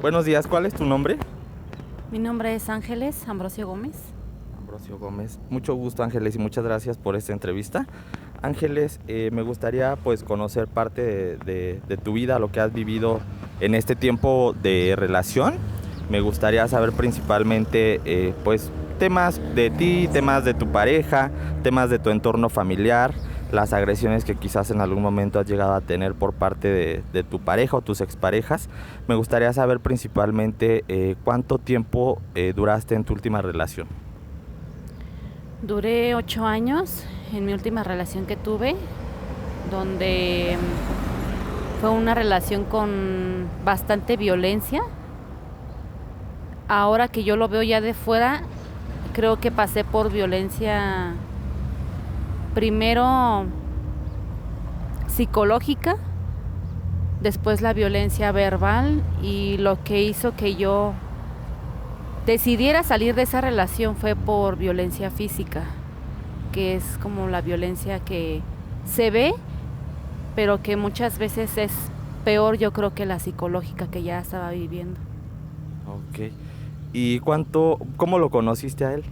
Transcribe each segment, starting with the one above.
Buenos días, ¿cuál es tu nombre? Mi nombre es Ángeles Ambrosio Gómez. Ambrosio Gómez. Mucho gusto, Ángeles, y muchas gracias por esta entrevista. Ángeles, me gustaría pues conocer parte de tu vida, lo que has vivido en este tiempo de relación. Me gustaría saber principalmente pues temas de ti, temas de tu pareja, temas de tu entorno familiar, las agresiones que quizás en algún momento has llegado a tener por parte de tu pareja o tus exparejas. Me gustaría saber principalmente cuánto tiempo duraste en tu última relación. Duré 8 años en mi última relación que tuve, donde fue una relación con bastante violencia. Ahora que yo lo veo ya de fuera, creo que pasé por violencia primero psicológica, después la violencia verbal, y lo que hizo que yo decidiera salir de esa relación fue por violencia física, que es como la violencia que se ve, pero que muchas veces es peor, yo creo, que la psicológica que ya estaba viviendo. Ok. ¿Y cómo lo conociste a él?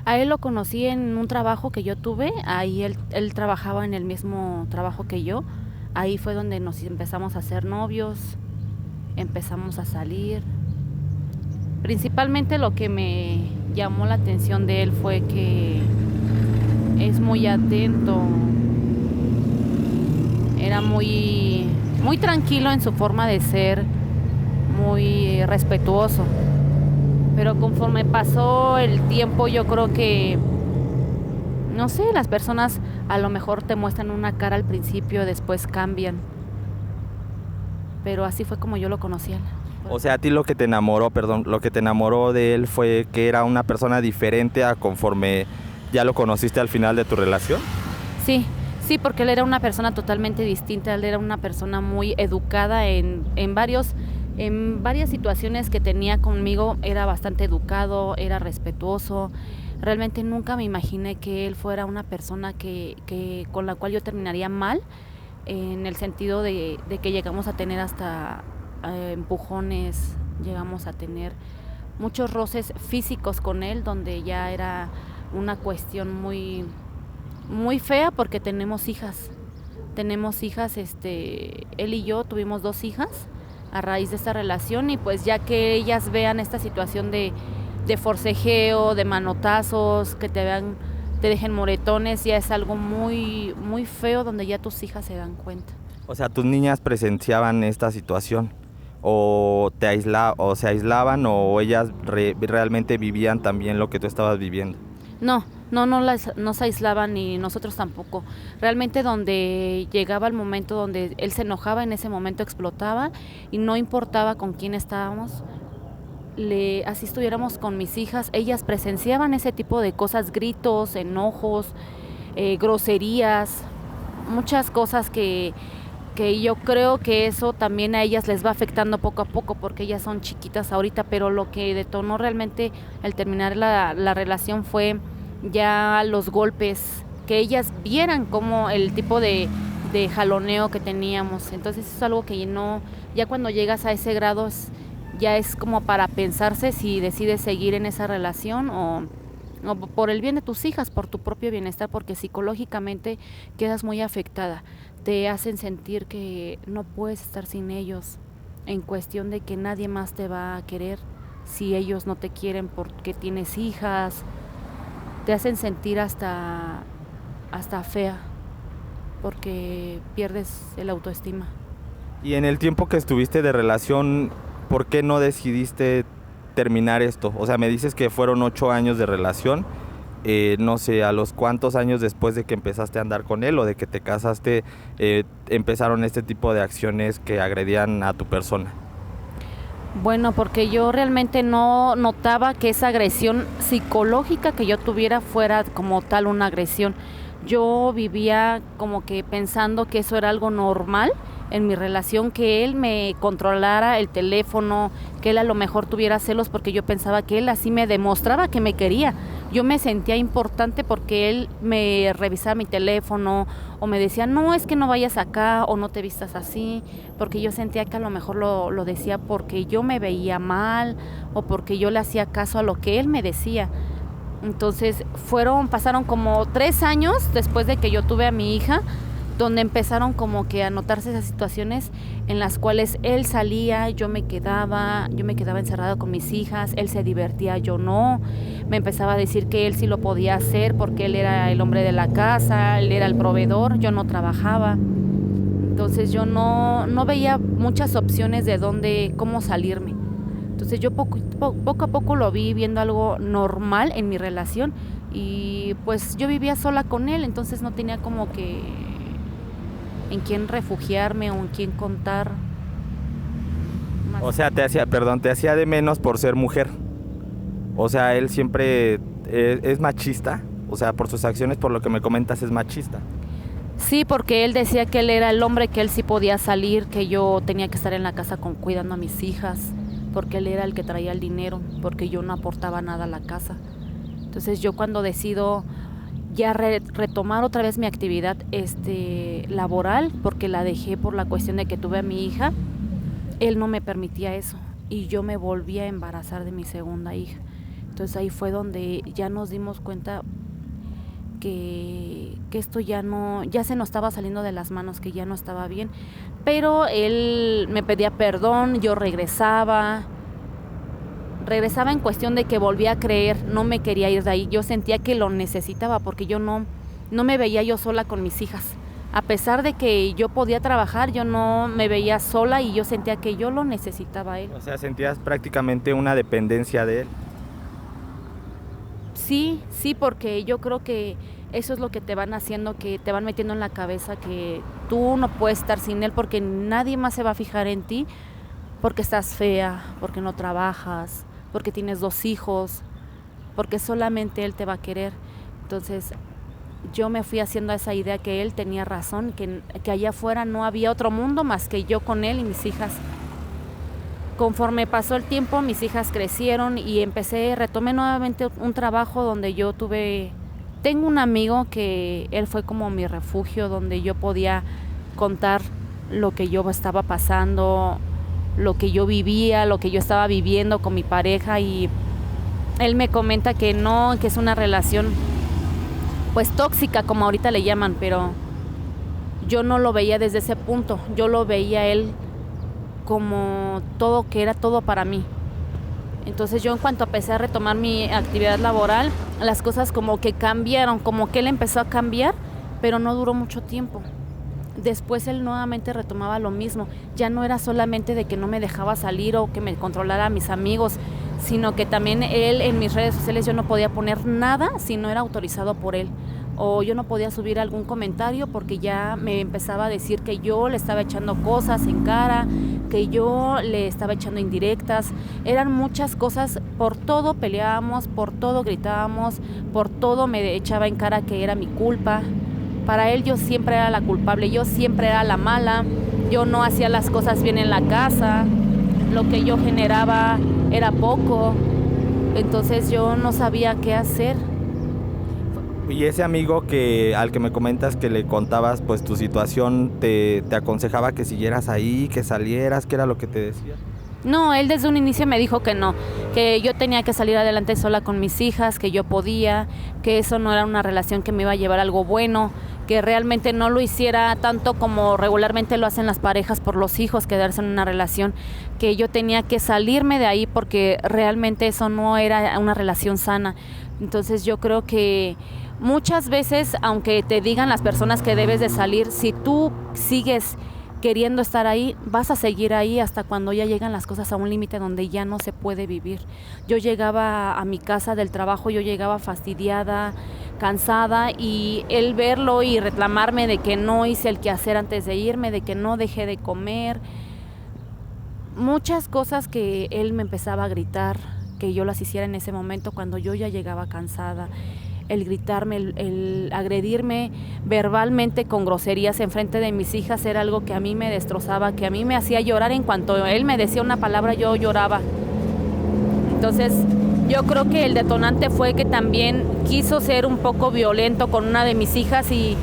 A él lo conocí en un trabajo que yo tuve, ahí él trabajaba en el mismo trabajo que yo, ahí fue donde nos empezamos a hacer novios, empezamos a salir. Principalmente lo que me llamó la atención de él fue que es muy atento, era muy tranquilo en su forma de ser, muy respetuoso. Pero conforme pasó el tiempo, yo creo que, no sé, las personas a lo mejor te muestran una cara al principio, después cambian. Pero así fue como yo lo conocí a él. O sea, a ti lo que te enamoró de él fue que era una persona diferente a conforme ya lo conociste al final de tu relación. Sí, porque él era una persona totalmente distinta, él era una persona muy educada en varias situaciones que tenía conmigo, era bastante educado, era respetuoso. Realmente nunca me imaginé que él fuera una persona que con la cual yo terminaría mal, en el sentido de que llegamos a tener hasta empujones, llegamos a tener muchos roces físicos con él, donde ya era una cuestión muy fea, porque tenemos hijas, él y yo tuvimos 2 hijas a raíz de esta relación, y pues ya que ellas vean esta situación de forcejeo, de manotazos, que te dejen moretones, ya es algo muy feo, donde ya tus hijas se dan cuenta. O sea, tus niñas presenciaban esta situación o se aislaban, o ellas realmente vivían también lo que tú estabas viviendo. No se aislaban, ni nosotros tampoco. Realmente donde llegaba el momento donde él se enojaba, en ese momento explotaba, y no importaba con quién estábamos, así estuviéramos con mis hijas, ellas presenciaban ese tipo de cosas, gritos, enojos, groserías, muchas cosas que yo creo que eso también a ellas les va afectando poco a poco, porque ellas son chiquitas ahorita, pero lo que detonó realmente el terminar la relación fue ya los golpes, que ellas vieran como el tipo de jaloneo que teníamos. Entonces eso es algo que ya cuando llegas a ese grado ya es como para pensarse si decides seguir en esa relación o por el bien de tus hijas, por tu propio bienestar, porque psicológicamente quedas muy afectada. Te hacen sentir que no puedes estar sin ellos, en cuestión de que nadie más te va a querer si ellos no te quieren porque tienes hijas. Te hacen sentir hasta fea, porque pierdes el autoestima. Y en el tiempo que estuviste de relación, ¿por qué no decidiste terminar esto? O sea, me dices que fueron 8 años de relación. No sé, a los cuántos años después de que empezaste a andar con él o de que te casaste, empezaron este tipo de acciones que agredían a tu persona. Bueno, porque yo realmente no notaba que esa agresión psicológica que yo tuviera fuera como tal una agresión. Yo vivía como que pensando que eso era algo normal, en mi relación, que él me controlara el teléfono, que él a lo mejor tuviera celos porque yo pensaba que él así me demostraba que me quería. Yo me sentía importante porque él me revisaba mi teléfono o me decía, no, es que no vayas acá o no te vistas así, porque yo sentía que a lo mejor lo decía porque yo me veía mal o porque yo le hacía caso a lo que él me decía. Entonces pasaron como 3 años después de que yo tuve a mi hija, donde empezaron como que a notarse esas situaciones en las cuales él salía, yo me quedaba encerrada con mis hijas, él se divertía, yo no, me empezaba a decir que él sí lo podía hacer porque él era el hombre de la casa, él era el proveedor, yo no trabajaba. Entonces yo no veía muchas opciones de cómo salirme. Entonces yo poco a poco lo vi viendo algo normal en mi relación y pues yo vivía sola con él, entonces no tenía como que en quién refugiarme o en quién contar más. O sea, te hacía de menos por ser mujer. O sea, él siempre es machista. O sea, por sus acciones, por lo que me comentas, es machista. Sí, porque él decía que él era el hombre, que él sí podía salir, que yo tenía que estar en la casa cuidando a mis hijas, porque él era el que traía el dinero, porque yo no aportaba nada a la casa. Entonces yo cuando decido ya retomar otra vez mi actividad laboral, porque la dejé por la cuestión de que tuve a mi hija, él no me permitía eso y yo me volví a embarazar de mi segunda hija. Entonces ahí fue donde ya nos dimos cuenta que esto ya se nos estaba saliendo de las manos, que ya no estaba bien, pero él me pedía perdón, yo regresaba en cuestión de que volvía a creer, no me quería ir de ahí, yo sentía que lo necesitaba porque yo no me veía yo sola con mis hijas, a pesar de que yo podía trabajar, yo no me veía sola y yo sentía que yo lo necesitaba a él. O sea, sentías prácticamente una dependencia de él. Sí, porque yo creo que eso es lo que te van haciendo, que te van metiendo en la cabeza que tú no puedes estar sin él porque nadie más se va a fijar en ti, porque estás fea, porque no trabajas, porque tienes 2 hijos, porque solamente él te va a querer. Entonces yo me fui haciendo esa idea que él tenía razón, que allá afuera no había otro mundo más que yo con él y mis hijas. Conforme pasó el tiempo, mis hijas crecieron y retomé nuevamente un trabajo donde tengo un amigo que él fue como mi refugio, donde yo podía contar lo que yo estaba pasando, lo que yo vivía, lo que yo estaba viviendo con mi pareja, y él me comenta que no, que es una relación pues tóxica, como ahorita le llaman, pero yo no lo veía desde ese punto, yo lo veía él como todo, que era todo para mí. Entonces yo en cuanto empecé a retomar mi actividad laboral, las cosas como que cambiaron, como que él empezó a cambiar, pero no duró mucho tiempo. Después él nuevamente retomaba lo mismo, ya no era solamente de que no me dejaba salir o que me controlara a mis amigos, sino que también él en mis redes sociales yo no podía poner nada si no era autorizado por él, o yo no podía subir algún comentario porque ya me empezaba a decir que yo le estaba echando cosas en cara, que yo le estaba echando indirectas, eran muchas cosas, por todo peleábamos, por todo gritábamos, por todo me echaba en cara que era mi culpa. Para él yo siempre era la culpable, yo siempre era la mala, yo no hacía las cosas bien en la casa, lo que yo generaba era poco, entonces yo no sabía qué hacer. Y ese amigo al que me comentas que le contabas pues tu situación, te aconsejaba que siguieras ahí, que salieras, ¿qué era lo que te decía? No, él desde un inicio me dijo que no, que yo tenía que salir adelante sola con mis hijas, que yo podía, que eso no era una relación que me iba a llevar a algo bueno, que realmente no lo hiciera tanto como regularmente lo hacen las parejas por los hijos, quedarse en una relación, que yo tenía que salirme de ahí porque realmente eso no era una relación sana. Entonces yo creo que muchas veces, aunque te digan las personas que debes de salir, si tú sigues queriendo estar ahí, vas a seguir ahí hasta cuando ya llegan las cosas a un límite donde ya no se puede vivir. Yo llegaba a mi casa del trabajo, yo llegaba fastidiada, cansada, y él verlo y reclamarme de que no hice el quehacer antes de irme, de que no dejé de comer, muchas cosas que él me empezaba a gritar, que yo las hiciera en ese momento cuando yo ya llegaba cansada. el gritarme, el agredirme verbalmente con groserías en frente de mis hijas era algo que a mí me destrozaba, que a mí me hacía llorar. En cuanto él me decía una palabra, yo lloraba. Entonces, yo creo que el detonante fue que también quiso ser un poco violento con una de mis hijas y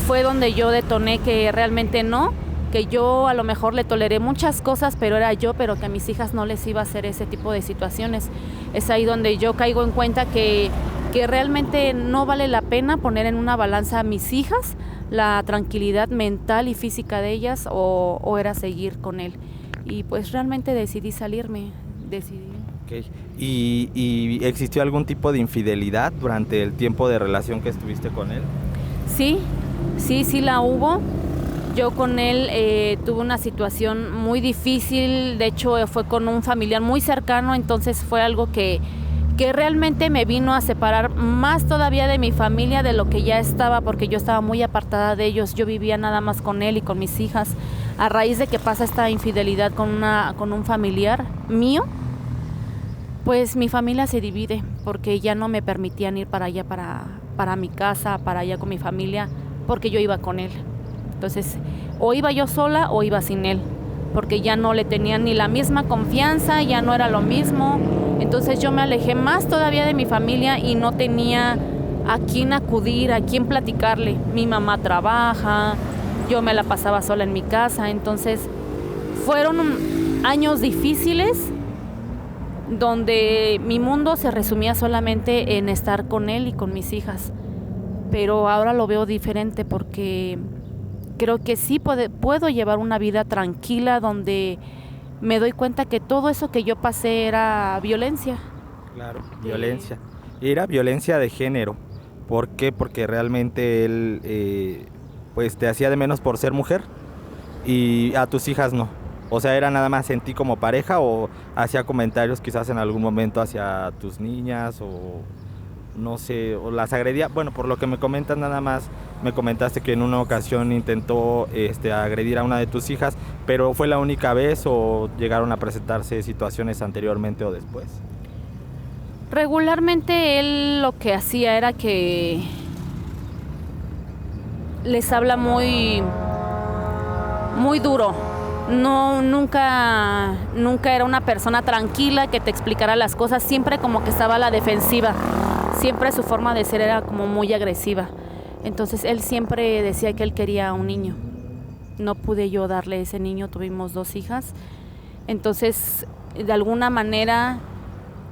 fue donde yo detoné que realmente no, que yo a lo mejor le toleré muchas cosas, pero era yo, pero que a mis hijas no les iba a hacer ese tipo de situaciones. Es ahí donde yo caigo en cuenta que realmente no vale la pena poner en una balanza a mis hijas, la tranquilidad mental y física de ellas, o era seguir con él. Y pues realmente decidí salirme, Okay. ¿Y existió algún tipo de infidelidad durante el tiempo de relación que estuviste con él? Sí la hubo. Yo con él tuve una situación muy difícil, de hecho fue con un familiar muy cercano, entonces fue algo que realmente me vino a separar más todavía de mi familia de lo que ya estaba, porque yo estaba muy apartada de ellos, yo vivía nada más con él y con mis hijas. A raíz de que pasa esta infidelidad con un familiar mío, pues mi familia se divide, porque ya no me permitían ir para allá, para mi casa, para allá con mi familia, porque yo iba con él. Entonces, o iba yo sola o iba sin él, porque ya no le tenían ni la misma confianza, ya no era lo mismo. Entonces yo me alejé más todavía de mi familia y no tenía a quién acudir, a quién platicarle. Mi mamá trabaja, yo me la pasaba sola en mi casa, entonces fueron años difíciles donde mi mundo se resumía solamente en estar con él y con mis hijas. Pero ahora lo veo diferente porque creo que sí puedo llevar una vida tranquila donde me doy cuenta que todo eso que yo pasé era violencia. Claro, violencia. Era violencia de género. ¿Por qué? Porque realmente él pues te hacía de menos por ser mujer y a tus hijas no. O sea, ¿era nada más en ti como pareja o hacía comentarios quizás en algún momento hacia tus niñas o no sé, o las agredía? Bueno, por lo que me comentas nada más, me comentaste que en una ocasión intentó agredir a una de tus hijas, pero ¿fue la única vez o llegaron a presentarse situaciones anteriormente o después? Regularmente él lo que hacía era que les habla muy duro. No, nunca era una persona tranquila que te explicara las cosas, siempre como que estaba a la defensiva, siempre su forma de ser era como muy agresiva. Entonces él siempre decía que él quería un niño. No pude yo darle ese niño, tuvimos 2 hijas. Entonces, de alguna manera,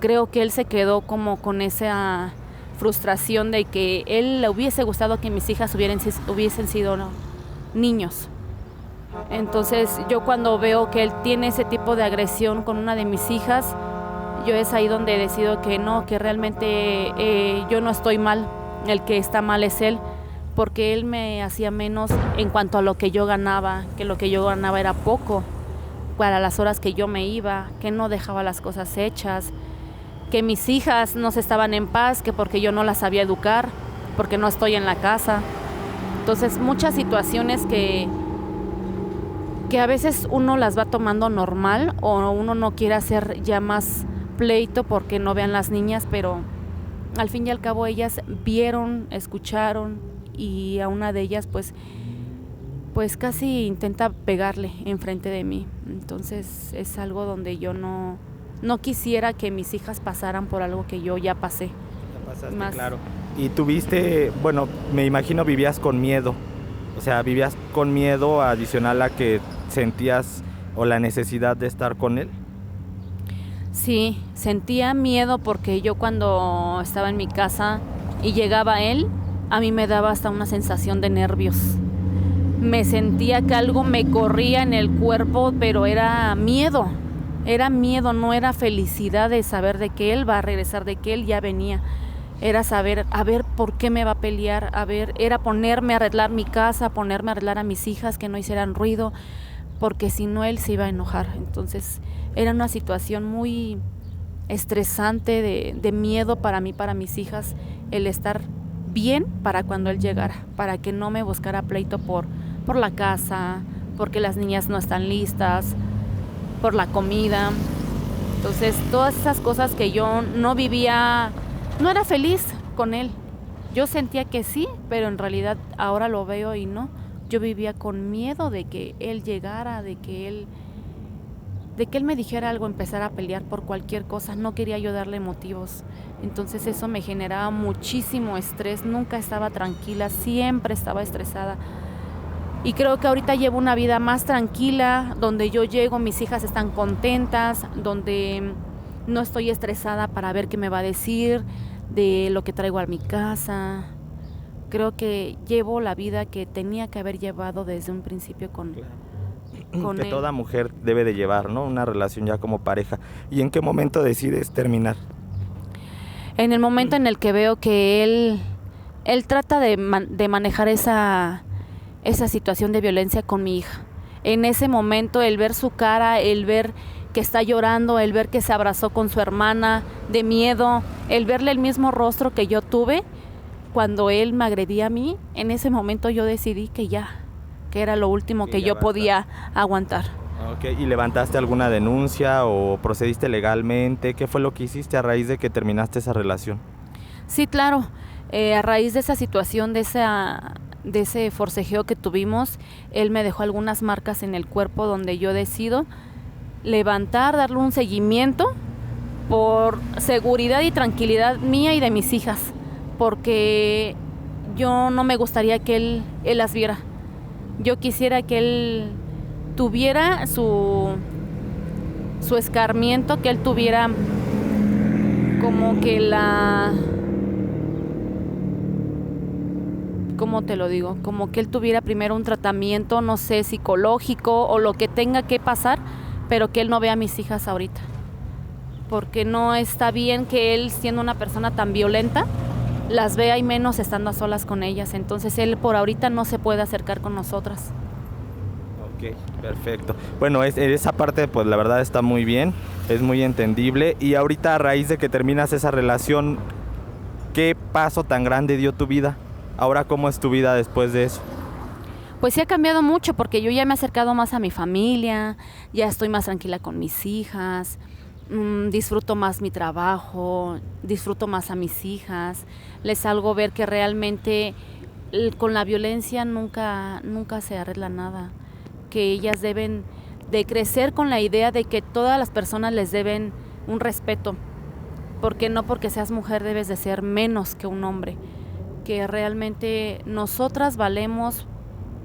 creo que él se quedó como con esa frustración de que él le hubiese gustado que mis hijas hubiesen sido niños. Entonces yo cuando veo que él tiene ese tipo de agresión con una de mis hijas, yo es ahí donde decido que no, que realmente yo no estoy mal, el que está mal es él, porque él me hacía menos en cuanto a lo que yo ganaba, que lo que yo ganaba era poco para las horas que yo me iba, que no dejaba las cosas hechas, que mis hijas no se estaban en paz, que porque yo no las sabía educar, porque no estoy en la casa. Entonces muchas situaciones que a veces uno las va tomando normal o uno no quiere hacer ya más pleito porque no vean las niñas, pero al fin y al cabo ellas vieron, escucharon y a una de ellas pues casi intenta pegarle enfrente de mí. Entonces es algo donde yo no quisiera que mis hijas pasaran por algo que yo ya pasé. Ya pasaste, más. Claro. Y tuviste, bueno, me imagino vivías con miedo. O sea, vivías con miedo adicional a que sentías o la necesidad de estar con él. Sí, sentía miedo porque yo cuando estaba en mi casa y llegaba él, a mí me daba hasta una sensación de nervios. Me sentía que algo me corría en el cuerpo, pero era miedo, no era felicidad de saber de que él va a regresar, de que él ya venía. Era saber, a ver, ¿por qué me va a pelear? A ver, era ponerme a arreglar mi casa, ponerme a arreglar a mis hijas, que no hicieran ruido, porque si no él se iba a enojar. Entonces era una situación muy estresante, de miedo para mí, para mis hijas, el estar bien para cuando él llegara, para que no me buscara pleito por la casa, porque las niñas no están listas, por la comida. Entonces todas esas cosas que yo no vivía, no era feliz con él. Yo sentía que sí, pero en realidad ahora lo veo y no. Yo vivía con miedo de que él llegara, de que él me dijera algo, empezara a pelear por cualquier cosa. No quería yo darle motivos. Entonces eso me generaba muchísimo estrés. Nunca estaba tranquila, siempre estaba estresada. Y creo que ahorita llevo una vida más tranquila, donde yo llego, mis hijas están contentas, donde no estoy estresada para ver qué me va a decir de lo que traigo a mi casa. Creo que llevo la vida que tenía que haber llevado desde un principio con Que él. toda mujer debe de llevar, ¿no? Una relación ya como pareja. ¿Y en qué momento decides terminar? En el momento en el que veo que él trata de manejar esa situación de violencia con mi hija. En ese momento, el ver su cara, el ver que está llorando, el ver que se abrazó con su hermana de miedo, el verle el mismo rostro que yo tuve cuando él me agredía a mí, en ese momento yo decidí que era lo último que yo podía aguantar. Okay. ¿Y levantaste alguna denuncia o procediste legalmente? ¿Qué fue lo que hiciste a raíz de que terminaste esa relación? Sí, claro. A raíz de esa situación, de ese forcejeo que tuvimos, él me dejó algunas marcas en el cuerpo donde yo decido darle un seguimiento por seguridad y tranquilidad mía y de mis hijas, porque yo no me gustaría que él las viera. Yo quisiera que él tuviera su escarmiento, que él tuviera como que ¿cómo te lo digo? Como que él tuviera primero un tratamiento, no sé, psicológico o lo que tenga que pasar, pero que él no vea a mis hijas ahorita. Porque no está bien que él, siendo una persona tan violenta, las vea y menos estando a solas con ellas. Entonces él por ahorita no se puede acercar con nosotras. Ok, perfecto. Bueno, esa parte pues la verdad está muy bien, es muy entendible. Y ahorita a raíz de que terminas esa relación, ¿qué paso tan grande dio tu vida? Ahora, ¿cómo es tu vida después de eso? Pues sí ha cambiado mucho porque yo ya me he acercado más a mi familia, ya estoy más tranquila con mis hijas, disfruto más mi trabajo, disfruto más a mis hijas, les hago ver que realmente con la violencia nunca se arregla nada, que ellas deben de crecer con la idea de que todas las personas les deben un respeto, porque no porque seas mujer debes de ser menos que un hombre, que realmente nosotras valemos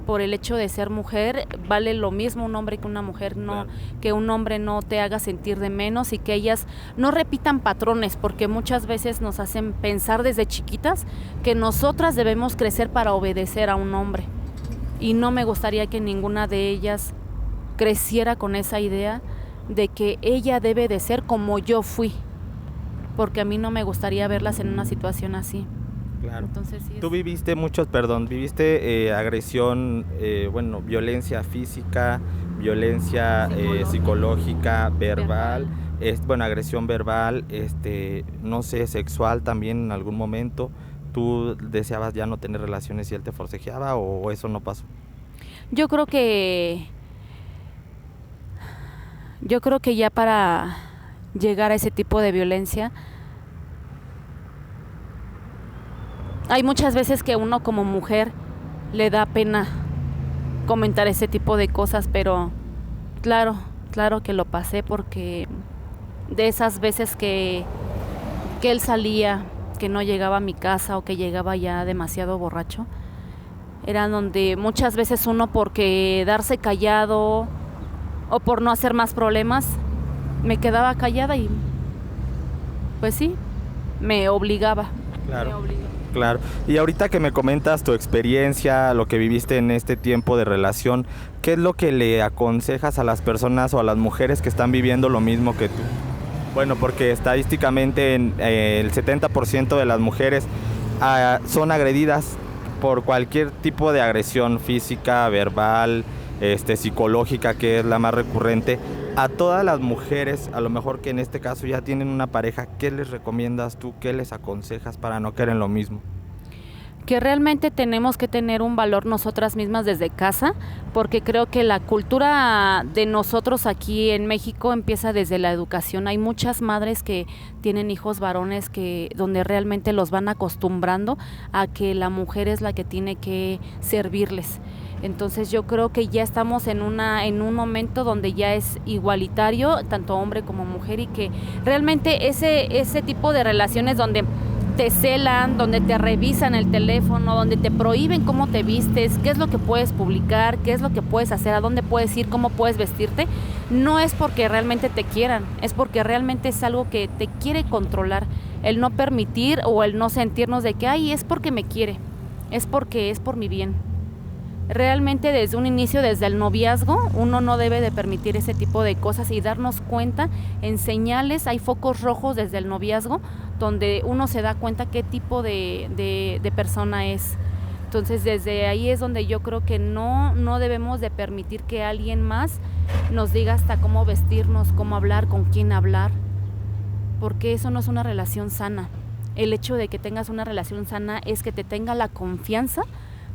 por el hecho de ser mujer, vale lo mismo un hombre que una mujer, no, claro. Que un hombre no te haga sentir de menos y que ellas no repitan patrones, porque muchas veces nos hacen pensar desde chiquitas que nosotras debemos crecer para obedecer a un hombre, y no me gustaría que ninguna de ellas creciera con esa idea de que ella debe de ser como yo fui, porque a mí no me gustaría verlas en una situación así. Claro. Entonces, sí, tú viviste agresión, violencia física, violencia psicológica, verbal, agresión verbal, no sé, sexual también en algún momento. ¿Tú deseabas ya no tener relaciones y él te forcejeaba o eso no pasó? Yo creo que ya para llegar a ese tipo de violencia, hay muchas veces que uno como mujer le da pena comentar ese tipo de cosas, pero claro que lo pasé, porque de esas veces que él salía, que no llegaba a mi casa o que llegaba ya demasiado borracho, eran donde muchas veces uno, por quedarse callado o por no hacer más problemas, me quedaba callada y pues sí, me obligaba. Claro. Y ahorita que me comentas tu experiencia, lo que viviste en este tiempo de relación, ¿qué es lo que le aconsejas a las personas o a las mujeres que están viviendo lo mismo que tú? Bueno, porque estadísticamente el 70% de las mujeres son agredidas por cualquier tipo de agresión física, verbal, psicológica, que es la más recurrente. A todas las mujeres, a lo mejor que en este caso ya tienen una pareja, ¿qué les recomiendas tú? ¿Qué les aconsejas para no caer en lo mismo? Que realmente tenemos que tener un valor nosotras mismas desde casa, porque creo que la cultura de nosotros aquí en México empieza desde la educación. Hay muchas madres que tienen hijos varones que donde realmente los van acostumbrando a que la mujer es la que tiene que servirles. Entonces yo creo que ya estamos en un momento donde ya es igualitario, tanto hombre como mujer, y que realmente ese tipo de relaciones donde te celan, donde te revisan el teléfono, donde te prohíben cómo te vistes, qué es lo que puedes publicar, qué es lo que puedes hacer, a dónde puedes ir, cómo puedes vestirte, no es porque realmente te quieran, es porque realmente es algo que te quiere controlar, el no permitir o el no sentirnos de que, ay, es porque me quiere, es porque es por mi bien. Realmente desde un inicio, desde el noviazgo, uno no debe de permitir ese tipo de cosas y darnos cuenta en señales, hay focos rojos desde el noviazgo, donde uno se da cuenta qué tipo de persona es. Entonces desde ahí es donde yo creo que no debemos de permitir que alguien más nos diga hasta cómo vestirnos, cómo hablar, con quién hablar, porque eso no es una relación sana. El hecho de que tengas una relación sana es que te tenga la confianza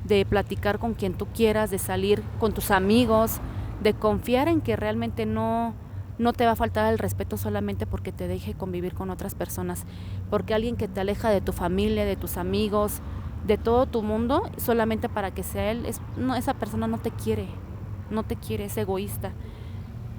de platicar con quien tú quieras, de salir con tus amigos, de confiar en que realmente no te va a faltar el respeto solamente porque te deje convivir con otras personas, porque alguien que te aleja de tu familia, de tus amigos, de todo tu mundo, solamente para que sea él, esa persona no te quiere, es egoísta.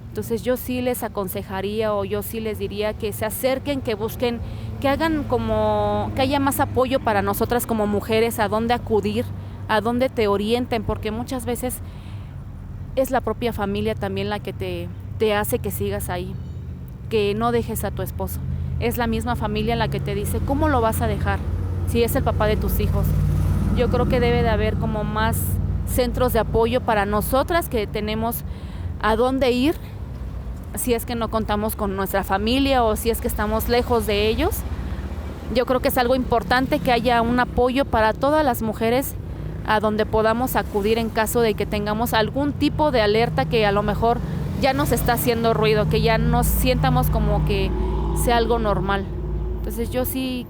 Entonces yo sí les aconsejaría o yo sí les diría que se acerquen, que busquen, que hagan como, que haya más apoyo para nosotras como mujeres, a dónde acudir, a dónde te orienten, porque muchas veces es la propia familia también la que te hace que sigas ahí, que no dejes a tu esposo. Es la misma familia la que te dice, ¿cómo lo vas a dejar? Si es el papá de tus hijos. Yo creo que debe de haber como más centros de apoyo para nosotras que tenemos a dónde ir, si es que no contamos con nuestra familia o si es que estamos lejos de ellos. Yo creo que es algo importante que haya un apoyo para todas las mujeres a donde podamos acudir en caso de que tengamos algún tipo de alerta que a lo mejor ya nos está haciendo ruido, que ya nos sientamos como que sea algo normal. Entonces yo sí,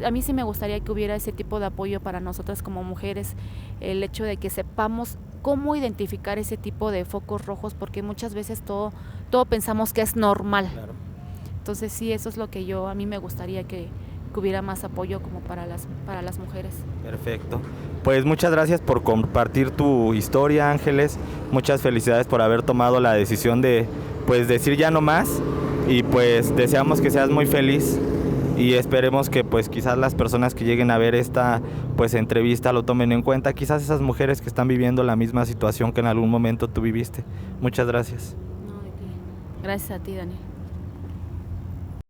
a mí sí me gustaría que hubiera ese tipo de apoyo para nosotras como mujeres, el hecho de que sepamos cómo identificar ese tipo de focos rojos, porque muchas veces todo pensamos que es normal. Claro. Entonces sí, eso es lo que a mí me gustaría que hubiera más apoyo como para las mujeres. Perfecto. Pues muchas gracias por compartir tu historia, Ángeles. Muchas felicidades por haber tomado la decisión de pues decir ya no más, y pues deseamos que seas muy feliz y esperemos que pues quizás las personas que lleguen a ver esta pues entrevista lo tomen en cuenta, quizás esas mujeres que están viviendo la misma situación que en algún momento tú viviste. Muchas gracias. Gracias a ti, Daniel.